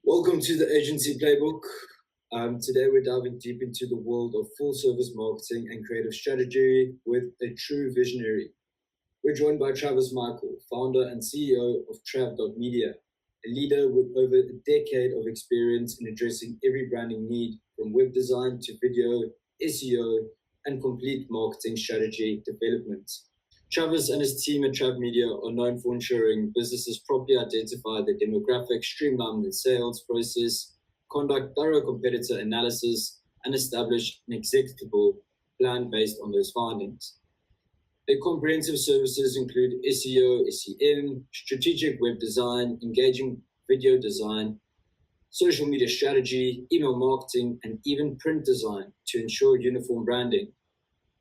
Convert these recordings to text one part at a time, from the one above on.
Welcome to the Agency Playbook. Today we're diving deep into the world of full service marketing and creative strategy with a true visionary. We're joined by Travis Michael, founder and CEO of Trav.media, a leader with over a decade of experience in addressing every branding need from web design to video, SEO, and complete marketing strategy development. Travis and his team at Trav Media are known for ensuring businesses properly identify their demographics, streamline the sales process, conduct thorough competitor analysis, and establish an executable plan based on those findings. Their comprehensive services include SEO, SEM, strategic web design, engaging video design, social media strategy, email marketing, and even print design to ensure uniform branding.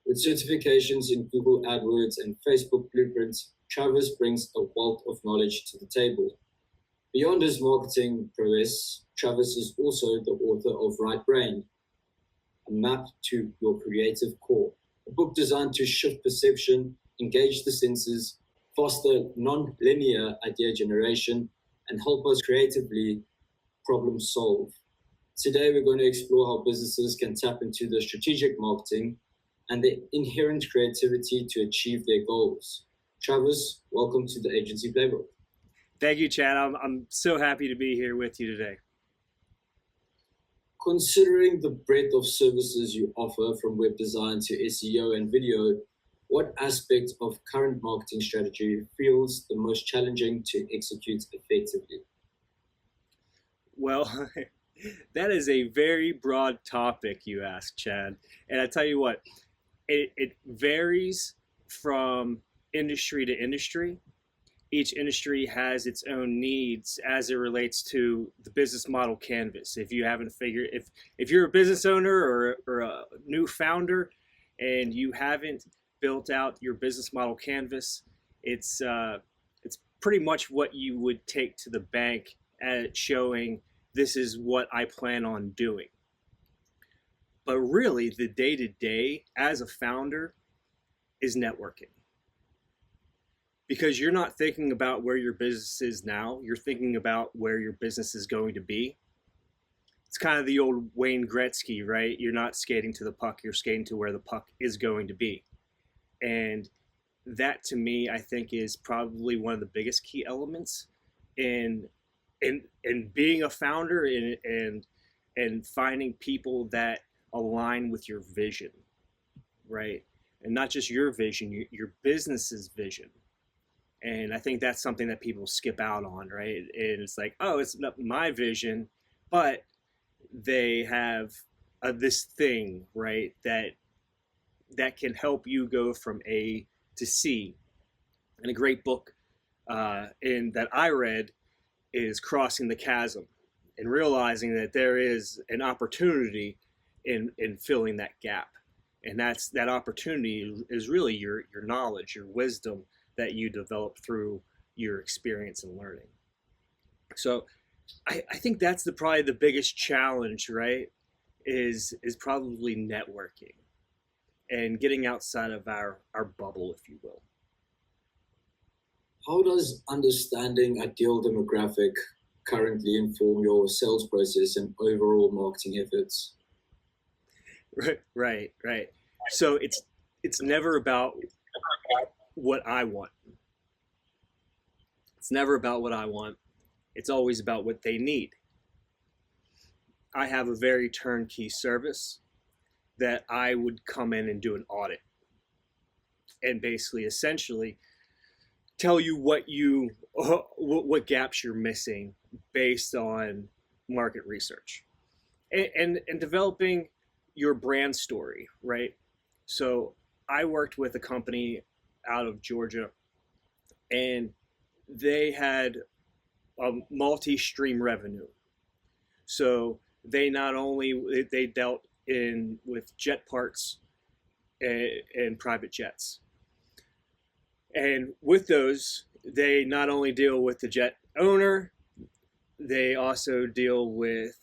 With certifications in Google AdWords and Facebook Blueprints, Travis brings a wealth of knowledge to the table. Beyond his marketing prowess, Travis is also the author of Right Brain, a map to your creative core, a book designed to shift perception, engage the senses, foster non-linear idea generation, and help us creatively problem solve. Today, we're going to explore how businesses can tap into the strategic marketing and the inherent creativity to achieve their goals. Travis, welcome to the Agency Playbook. Thank you, Chad. I'm so happy to be here with you today. Considering the breadth of services you offer from web design to SEO and video, what aspect of current marketing strategy feels the most challenging to execute effectively? Well, that is a very broad topic you asked, Chad. And I tell you what, it varies from industry to industry. Each industry has its own needs as it relates to the business model canvas. If you haven't figured, if you're a business owner or a new founder and you haven't built out your business model canvas, it's pretty much what you would take to the bank at showing this is what I plan on doing. But really, the day-to-day as a founder is networking. Because you're not thinking about where your business is now, you're thinking about where your business is going to be. It's kind of the old Wayne Gretzky, right? You're not skating to the puck, you're skating to where the puck is going to be. And that, to me, I think is probably one of the biggest key elements in being a founder and finding people that align with your vision, right? And not just your vision, your business's vision. And I think that's something that people skip out on, right? And it's like, oh, it's not my vision, but they have this thing, right, that can help you go from A to C. And a great book that I read is Crossing the Chasm, and realizing that there is an opportunity in filling that gap. And that opportunity is really your knowledge, your wisdom that you develop through your experience and learning. So I think that's probably the biggest challenge, right? Is probably networking and getting outside of our bubble, if you will. How does understanding ideal demographic currently inform your sales process and overall marketing efforts? Right. So it's never about what I want. It's never about what I want. It's always about what they need. I have a very turnkey service that I would come in and do an audit and basically essentially tell you what gaps you're missing based on market research and developing your brand story, right? So I worked with a company out of Georgia, and they had a multi-stream revenue. So they not only they dealt with jet parts and private jets, and with those they not only deal with the jet owner, they also deal with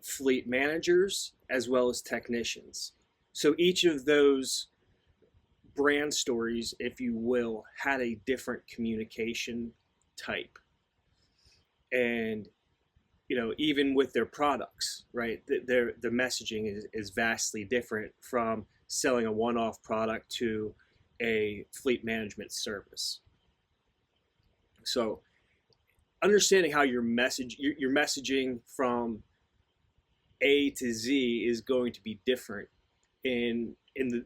fleet managers as well as technicians. So each of those brand stories, if you will, had a different communication type. And even with their products, right? Their messaging is vastly different from selling a one-off product to a fleet management service. So understanding how your messaging from A to Z is going to be different in the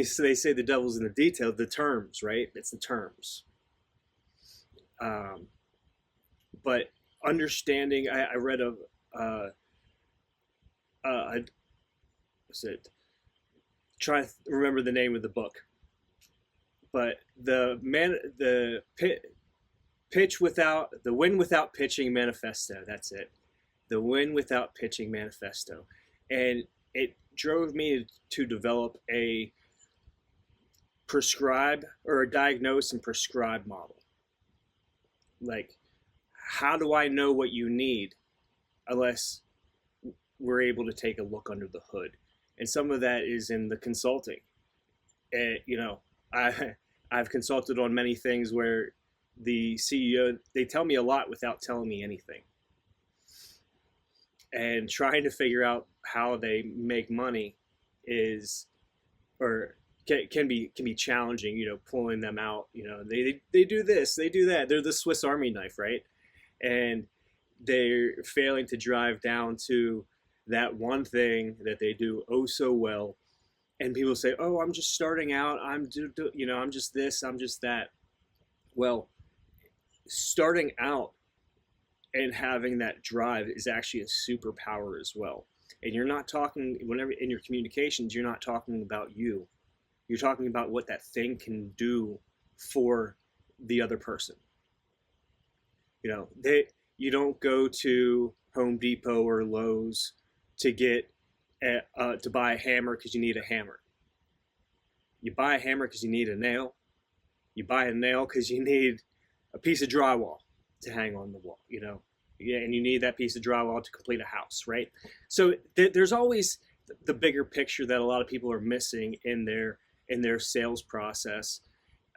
so they say the devil's in the detail, the terms, right? It's the terms. But understanding, I read what's it? Try to remember the name of the book, but the win without pitching manifesto. That's it, the win without pitching manifesto, and it drove me to develop a prescribe or a diagnose and prescribe model. Like, how do I know what you need unless we're able to take a look under the hood? And some of that is in the consulting. And, I've consulted on many things where the CEO, they tell me a lot without telling me anything. And trying to figure out how they make money can be challenging, pulling them out. They do this, they do that. They're the Swiss Army knife, right? And they're failing to drive down to that one thing that they do oh so well. And people say, "Oh, I'm just starting out. I'm just this, I'm just that." Well, starting out and having that drive is actually a superpower as well. And you're not talking, whenever in your communications, you're not talking about you. You're talking about what that thing can do for the other person. You don't go to Home Depot or Lowe's to to buy a hammer because you need a hammer. You buy a hammer because you need a nail. You buy a nail because you need a piece of drywall to hang on the wall, and you need that piece of drywall to complete a house, right? So there's always the bigger picture that a lot of people are missing in their sales process,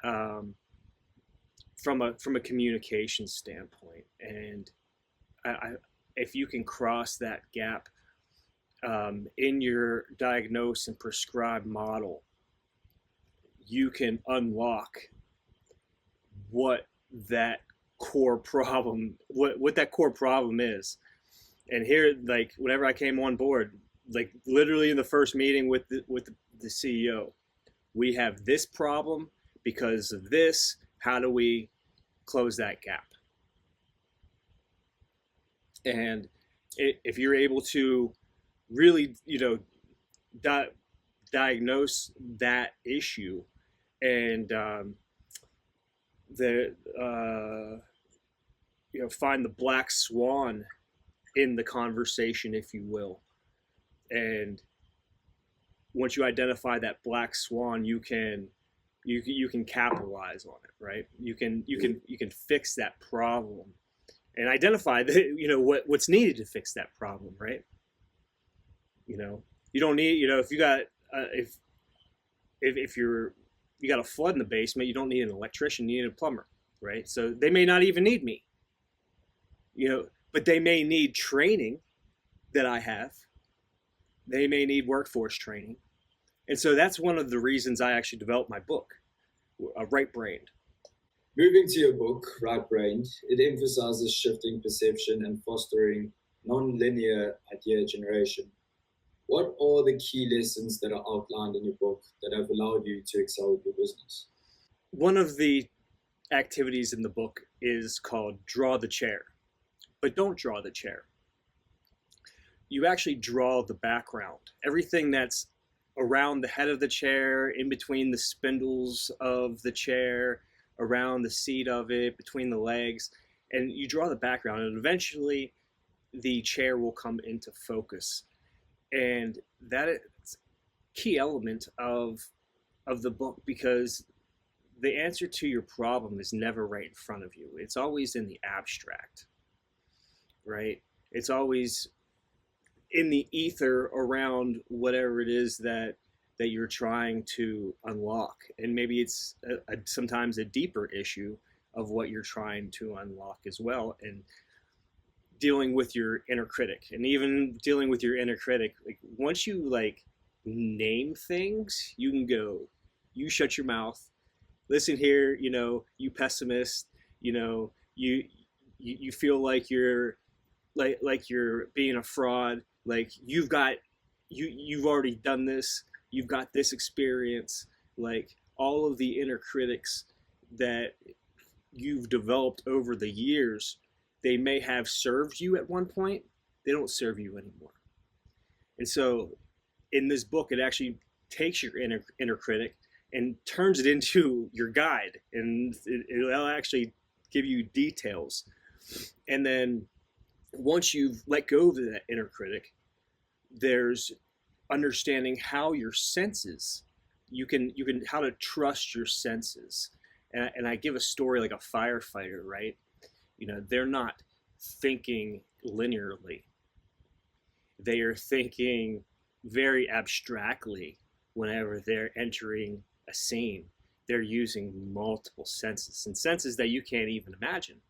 from a communication standpoint. And if you can cross that gap in your diagnose and prescribe model, you can unlock what that core problem is. And here, like, whenever I came on board, like literally in the first meeting with the CEO, we have this problem because of this. How do we close that gap? And if you're able to really, diagnose that issue and find the black swan in the conversation, if you will, and once you identify that black swan, you can capitalize on it, right? You can fix that problem and identify what's needed to fix that problem, right? You don't need, if you got if you got a flood in the basement, you don't need an electrician, you need a plumber, right? So they may not even need me, but they may need training that I have. They may need workforce training. And so that's one of the reasons I actually developed my book, Right Brained. Moving to your book, Right Brained, it emphasizes shifting perception and fostering non-linear idea generation. What are the key lessons that are outlined in your book that have allowed you to excel with your business? One of the activities in the book is called Draw the Chair, but don't draw the chair. You actually draw the background, everything that's around the head of the chair, in between the spindles of the chair, around the seat of it, between the legs, and you draw the background, and eventually the chair will come into focus. And that is a key element of the book, because the answer to your problem is never right in front of you. It's always in the abstract, right? It's always in the ether around whatever it is that you're trying to unlock. And maybe it's sometimes a deeper issue of what you're trying to unlock as well. And dealing with your inner critic. And even dealing with your inner critic, like once you like name things, you can go, you shut your mouth, listen here, you pessimist, you feel like you're like you're being a fraud, like you've already done this, you've got this experience, like all of the inner critics that you've developed over the years, they may have served you at one point, they don't serve you anymore. And so in this book, it actually takes your inner critic and turns it into your guide, and it'll actually give you details. And then once you've let go of that inner critic, there's understanding how your senses, you can how to trust your senses. And I give a story like a firefighter, right? They're not thinking linearly. They are thinking very abstractly whenever they're entering a scene. They're using multiple senses, and senses that you can't even imagine.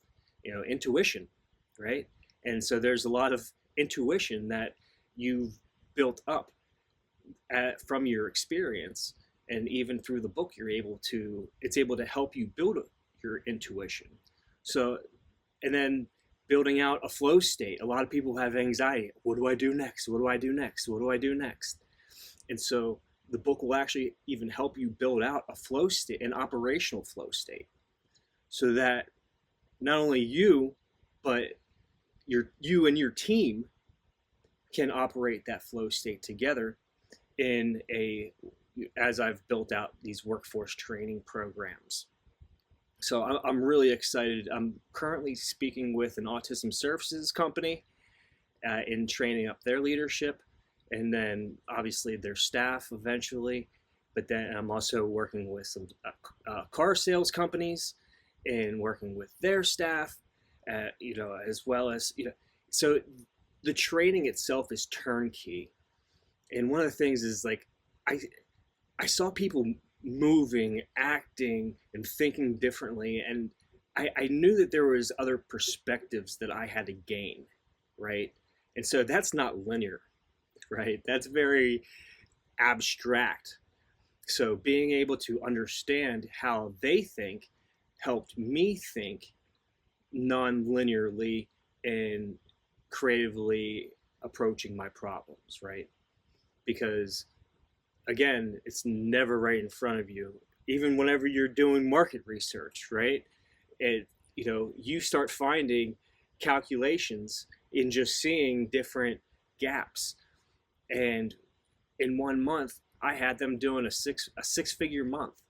Intuition, right? And so there's a lot of intuition that you've built up from your experience, and even through the book, it's able to help you build your intuition. So, and then building out a flow state. A lot of people have anxiety. What do I do next? What do I do next? What do I do next? And so the book will actually even help you build out a flow state, an operational flow state, so that not only you, but you and your team can operate that flow state together as I've built out these workforce training programs. So I'm really excited. I'm currently speaking with an autism services company in training up their leadership, and then obviously their staff eventually. But then I'm also working with some car sales companies and working with their staff, as well as, so the training itself is turnkey. And one of the things is like, I saw people moving, acting, and thinking differently. And I knew that there was other perspectives that I had to gain, right? And so that's not linear, right? That's very abstract. So being able to understand how they think helped me think non-linearly and creatively approaching my problems, right? Because again, it's never right in front of you. Even whenever you're doing market research, right? You start finding calculations in just seeing different gaps. And in 1 month, I had them doing a six-figure month.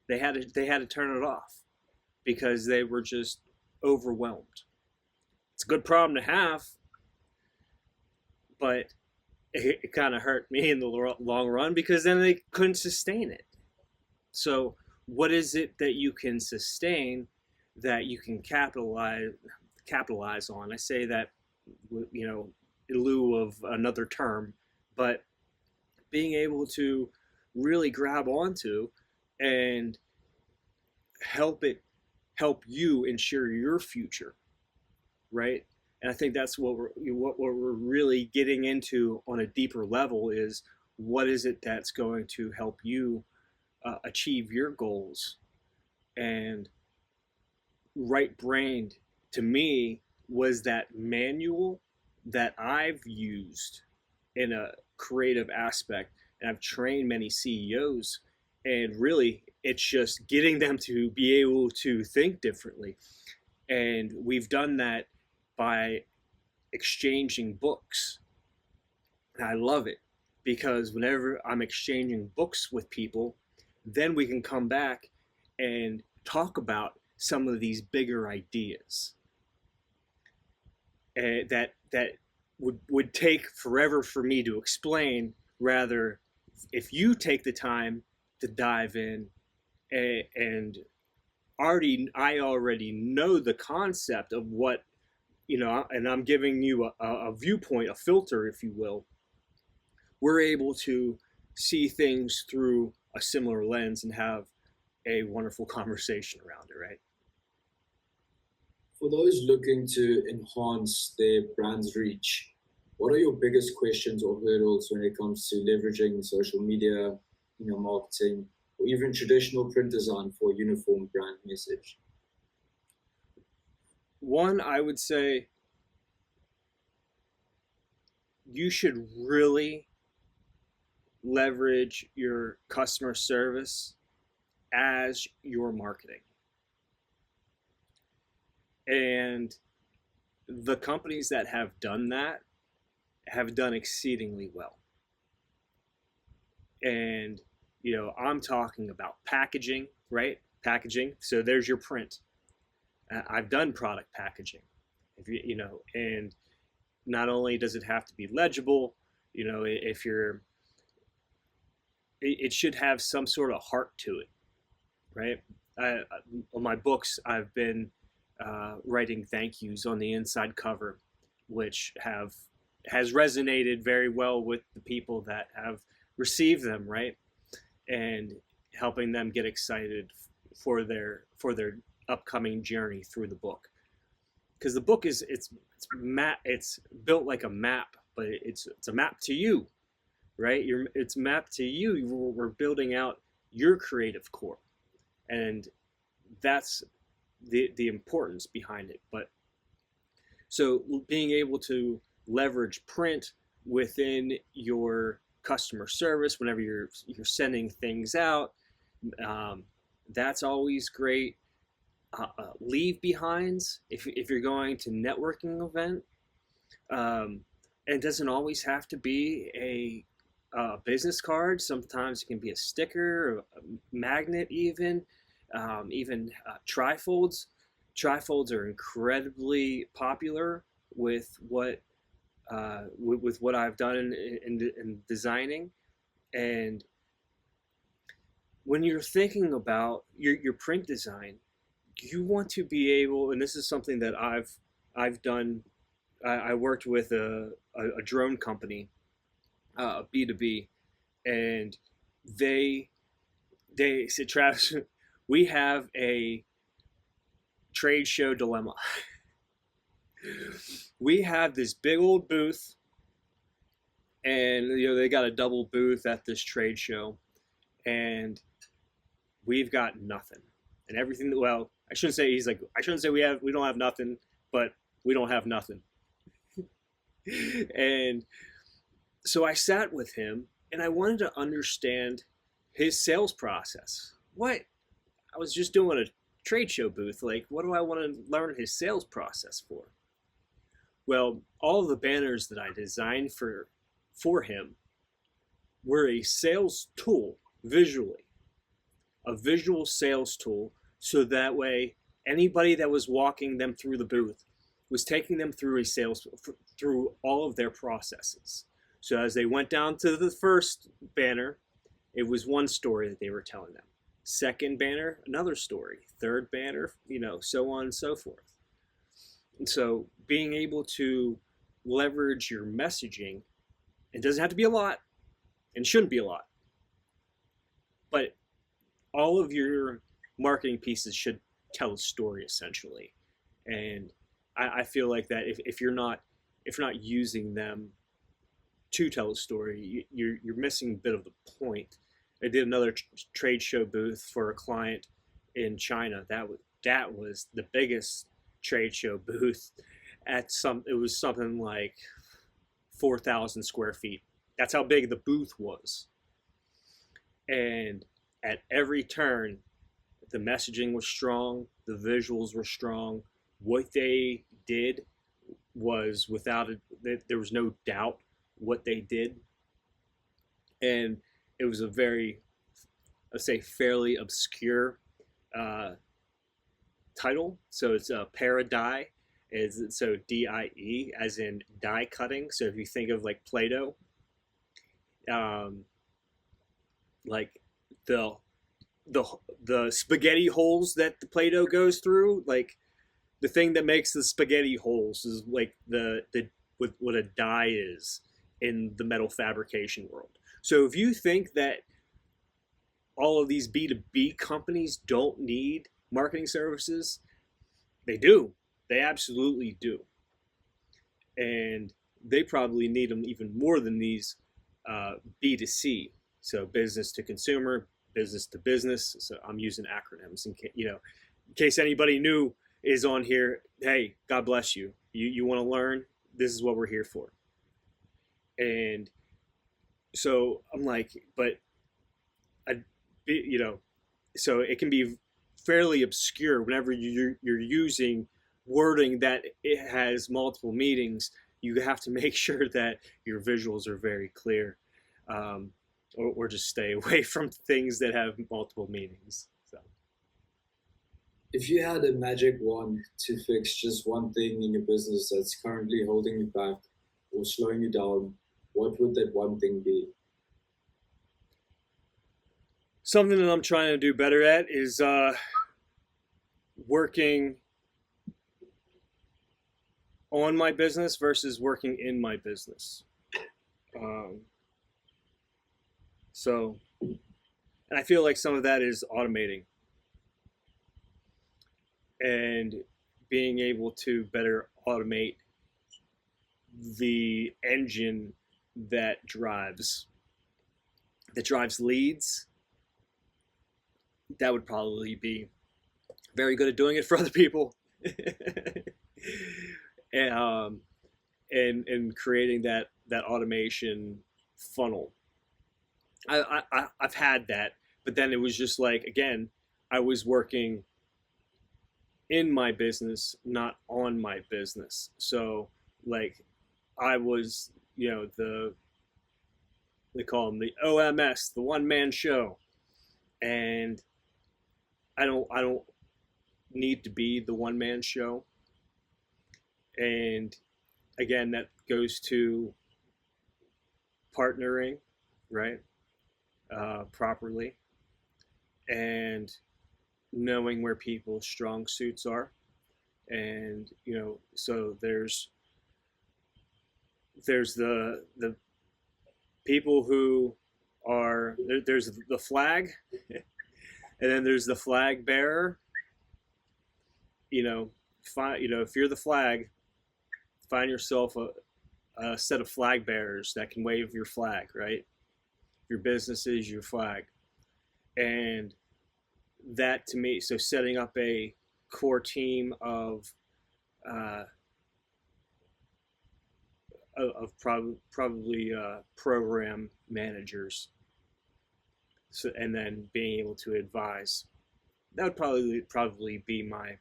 They had to turn it off because they were just overwhelmed. It's a good problem to have, but it kind of hurt me in the long run because then they couldn't sustain it. So what is it that you can sustain that you can capitalize on? I say that, in lieu of another term, but being able to really grab onto and help you ensure your future, right? And I think that's what we're really getting into on a deeper level is what is it that's going to help you achieve your goals. And Right Brained to me was that manual that I've used in a creative aspect, and I've trained many CEOs, and really it's just getting them to be able to think differently. And we've done that by exchanging books. And I love it because whenever I'm exchanging books with people, then we can come back and talk about some of these bigger ideas that would take forever for me to explain. Rather, if you take the time to dive in and I already know the concept of what, and I'm giving you a viewpoint, a filter, if you will, we're able to see things through a similar lens and have a wonderful conversation around it, right? For those looking to enhance their brand's reach, what are your biggest questions or hurdles when it comes to leveraging social media in your marketing or even traditional print design for a uniform brand message? One, I would say you should really leverage your customer service as your marketing. And the companies that have done that have done exceedingly well. And, I'm talking about packaging, right? Packaging. So there's your print. I've done product packaging, and not only does it have to be legible, if you're, it should have some sort of heart to it, right? On my books, I've been writing thank yous on the inside cover, which has resonated very well with the people that have received them, right? And helping them get excited for their upcoming journey through the book. Because the book it's built like a map, but it's a map to you, right? It's mapped to you. We're building out your creative core, and that's the importance behind it. But so being able to leverage print within your customer service whenever you're sending things out, that's always great. Leave behinds if you're going to networking event, and it doesn't always have to be a business card. Sometimes it can be a sticker, a magnet, even trifolds. Trifolds are incredibly popular with what I've done in designing. And when you're thinking about your print design, you want to be able, and this is something that I've done. I worked with a drone company, B2B, and they said, Travis, we have a trade show dilemma. We have this big old booth, and they got a double booth at this trade show, and we've got nothing. And everything, well, I shouldn't say we don't have nothing, but we don't have nothing. And so I sat with him, and I wanted to understand his sales process. What? I was just doing a trade show booth. Like, what do I want to learn his sales process for? Well, all of the banners that I designed for him were a sales tool visually, a visual sales tool, so that way anybody that was walking them through the booth was taking them through through all of their processes. So as they went down to the first banner, it was one story that they were telling them. Second banner, another story. Third banner, so on and so forth. And so being able to leverage your messaging, it doesn't have to be a lot, and shouldn't be a lot, but all of your marketing pieces should tell a story essentially. And I feel like that if you're not using them to tell a story, you're missing a bit of the point. I did another trade show booth for a client in China. That was the biggest trade show booth it was something like 4,000 square feet. That's how big the booth was. And at every turn, the messaging was strong, the visuals were strong. What they did was there was no doubt what they did. And it was a very, let's say, fairly obscure title. So it's a Paradie, so D-I-E, as in die cutting. So if you think of like Play-Doh, like the spaghetti holes that the Play-Doh goes through, like the thing that makes the spaghetti holes is like what a die is in the metal fabrication world. So if you think that all of these B2B companies don't need marketing services, they do. They absolutely do. And they probably need them even more than these B2C. So business to consumer, business to business. So I'm using acronyms in case anybody new is on here. Hey, God bless you. You want to learn? This is what we're here for. And so I'm like, but so it can be fairly obscure whenever you're using wording that it has multiple meanings. You have to make sure that your visuals are very clear, or just stay away from things that have multiple meanings. So, if you had a magic wand to fix just one thing in your business that's currently holding you back or slowing you down, what would that one thing be? Something that I'm trying to do better at is working on my business versus working in my business. And I feel like some of that is automating and being able to better automate the engine that drives leads. That would probably be very good at doing it for other people. and creating that automation funnel. I've had that, but then it was just like, again, I was working in my business, not on my business. So like I was, they call them the OMS, the one man show. And I don't need to be the one man show. And again, that goes to partnering, right? Properly, and knowing where people's strong suits are. And, so there's the people who are, there's the flag, and then there's the flag bearer. If you're the flag, find yourself a set of flag bearers that can wave your flag, right? Your business is your flag. And that, to me, so setting up a core team of probably program managers, so, and then being able to advise. That would probably be my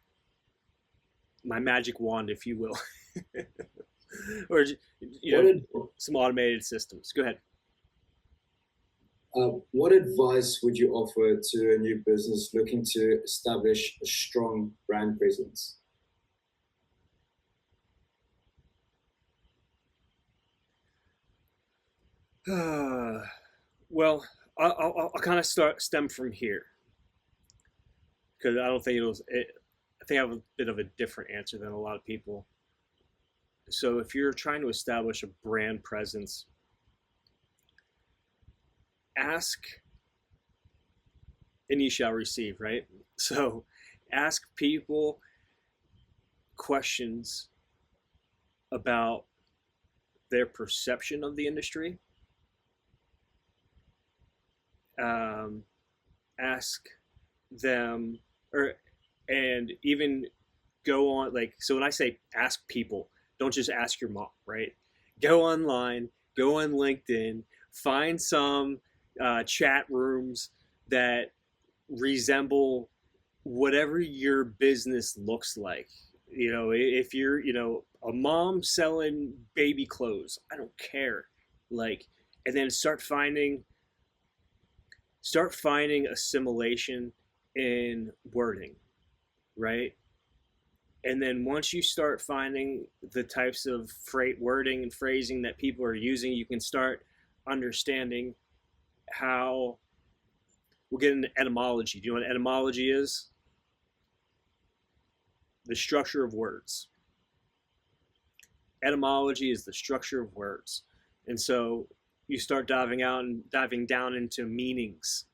magic wand, if you will. Or some automated systems. Go ahead. What advice would you offer to a new business looking to establish a strong brand presence? Well, I'll kind of stem from here, because I don't think I think I have a bit of a different answer than a lot of people. So if you're trying to establish a brand presence, ask and ye shall receive, right? So ask people questions about their perception of the industry. Ask them, and even go on, like, so when I say ask people, don't just ask your mom, right? Go online, go on LinkedIn, find some chat rooms that resemble whatever your business looks like. If you're, a mom selling baby clothes, I don't care. Like, and then start finding assimilation in wording, right? And then once you start finding the types of wording and phrasing that people are using, you can start understanding how. We'll get into etymology. Do you know what etymology is? The structure of words. Etymology is the structure of words. And so you start diving down into meanings,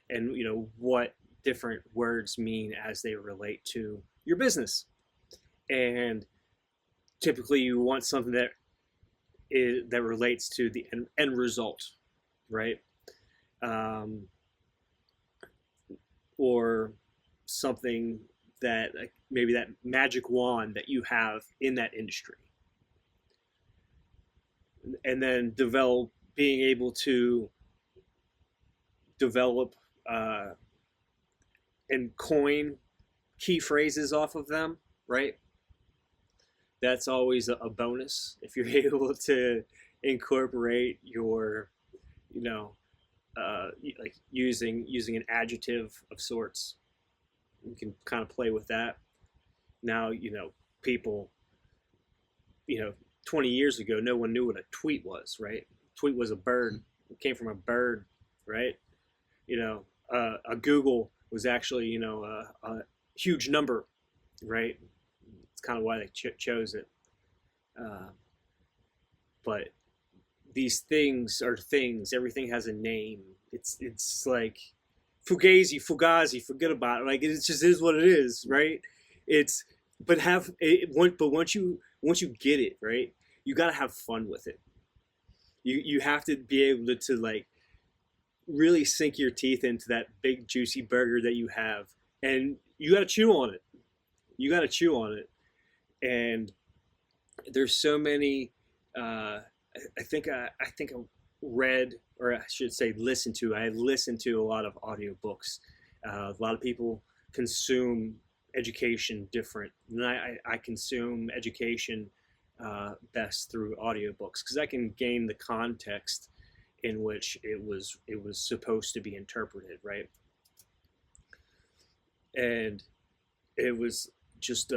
and what different words mean as they relate to your business. And typically you want something that relates to the end result, right? Or something that, like, maybe that magic wand that you have in that industry. And then being able to develop and coin key phrases off of them, right? That's always a bonus if you're able to incorporate your, like using an adjective of sorts. You can kind of play with that. Now, people, 20 years ago, no one knew what a tweet was, right? Tweet was a bird. It came from a bird, right? A Google was actually, a huge number, right? It's kind of why they chose it. But these things are things. Everything has a name. It's like Fugazi, forget about it. Like, it just is what it is, right? But once you get it, right, you got to have fun with it. You have to be able to like really sink your teeth into that big juicy burger that you have, and you got to chew on it. And there's so many. I think I read, or I should say listened to. I listened to a lot of audiobooks. A lot of people consume education different, and I consume education best through audiobooks, because I can gain the context in which it was supposed to be interpreted, right? And it was just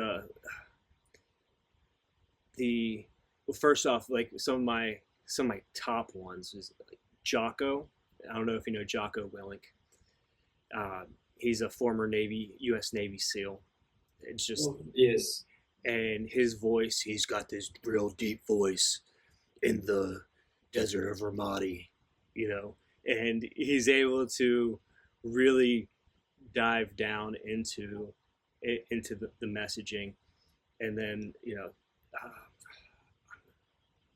first off, like some of my top ones is like Jocko. I don't know if you know Jocko Willink. He's a former U.S. Navy SEAL. It's just yes. And his voice, he's got this real deep voice in the desert of Ramadi, and he's able to really dive down into the messaging. And then,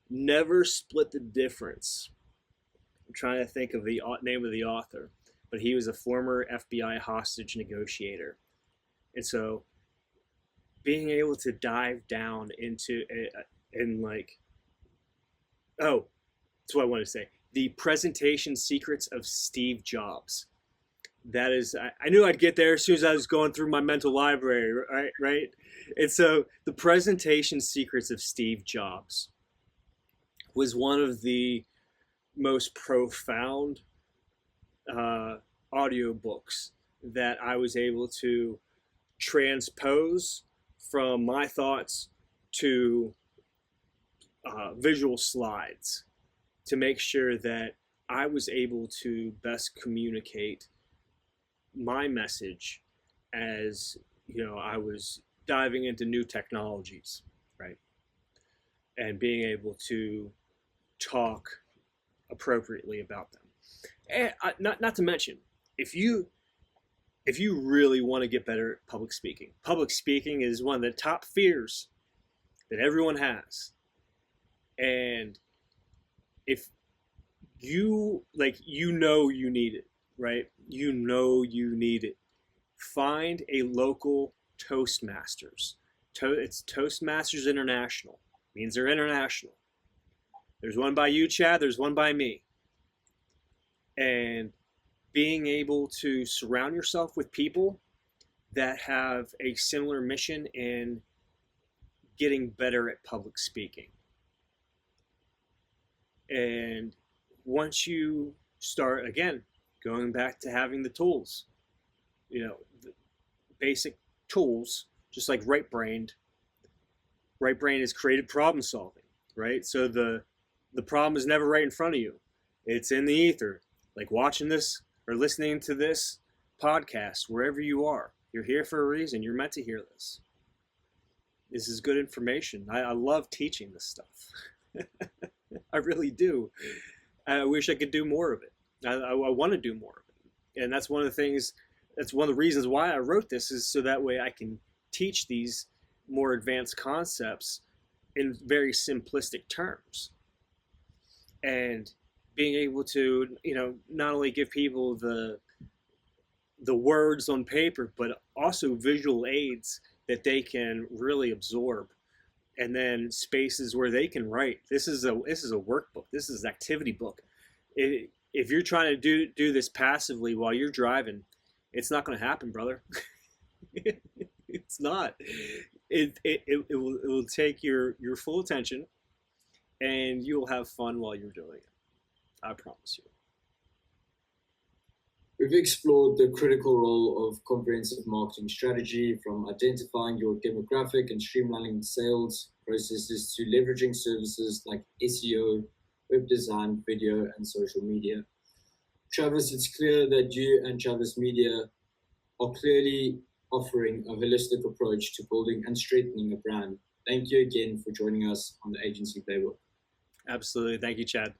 never split the difference. I'm trying to think of the name of the author, but he was a former FBI hostage negotiator. And so being able to dive down into it, and like, oh, that's what I want to say. The presentation secrets of Steve Jobs. That is, I knew I'd get there as soon as I was going through my mental library, right? And so the presentation secrets of Steve Jobs was one of the most profound audiobooks that I was able to transpose from my thoughts to visual slides, to make sure that I was able to best communicate my message as, I was diving into new technologies, right? And being able to talk appropriately about them. And not to mention, if you really want to get better at public speaking is one of the top fears that everyone has. And if you you need it, right? You need it. Find a local Toastmasters. It's Toastmasters International. Means they're international. There's one by you, Chad. There's one by me. And being able to surround yourself with people that have a similar mission in getting better at public speaking. And once you start, again, going back to having the tools, the basic tools, just like right brain is creative problem solving, right? So the problem is never right in front of you. It's in the ether, like watching this or listening to this podcast, wherever you are. You're here for a reason. You're meant to hear this. This is good information. I love teaching this stuff. I really do. I wish I could do more of it. I want to do more of it. And that's one of the reasons why I wrote this, is so that way I can teach these more advanced concepts in very simplistic terms, and being able to, not only give people the words on paper, but also visual aids that they can really absorb, and then spaces where they can write. This is a workbook. This is an activity book. If you're trying to do this passively while you're driving, it's not going to happen, brother. It's not. It will take your full attention, and you will have fun while you're doing it. I promise you. We've explored the critical role of comprehensive marketing strategy, from identifying your demographic and streamlining sales processes to leveraging services like SEO, web design, video, and social media. Travis, it's clear that you and Travis Media are clearly offering a holistic approach to building and strengthening a brand. Thank you again for joining us on the Agency Playbook. Absolutely. Thank you, Chad.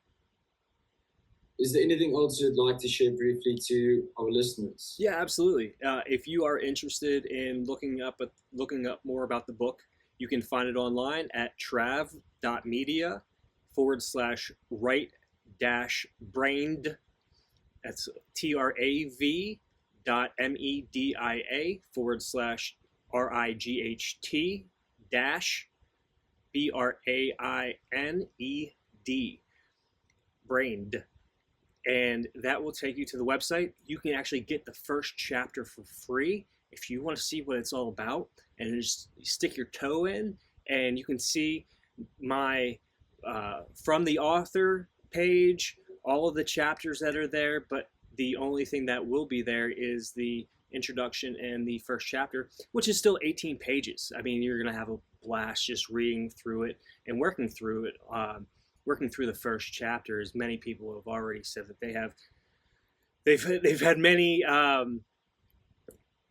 Is there anything else you'd like to share briefly to our listeners? Yeah, absolutely. If you are interested in looking up more about the book, you can find it online at trav.media/right-brained. That's TRAV.media/RIGHT-BRAINED. Brained. And that will take you to the website. You can actually get the first chapter for free if you want to see what it's all about, and just stick your toe in, and you can see my from the author page, all of the chapters that are there. But the only thing that will be there is the introduction and the first chapter, which is still 18 pages. I mean, you're going to have a blast just reading through it and working through it. Working through the first chapter, as many people have already said that they've had many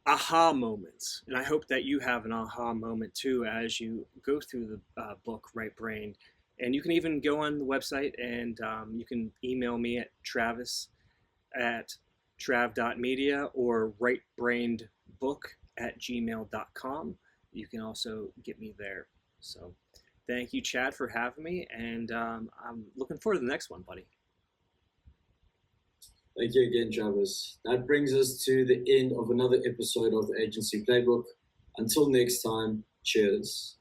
aha moments, and I hope that you have an aha moment too as you go through the book Right Brained. And you can even go on the website, and you can email me at travis@trav.media or rightbrainedbook@gmail.com. You can also get me there. So thank you, Chad, for having me, and I'm looking forward to the next one, buddy. Thank you again, Travis. That brings us to the end of another episode of the Agency Playbook. Until next time, cheers.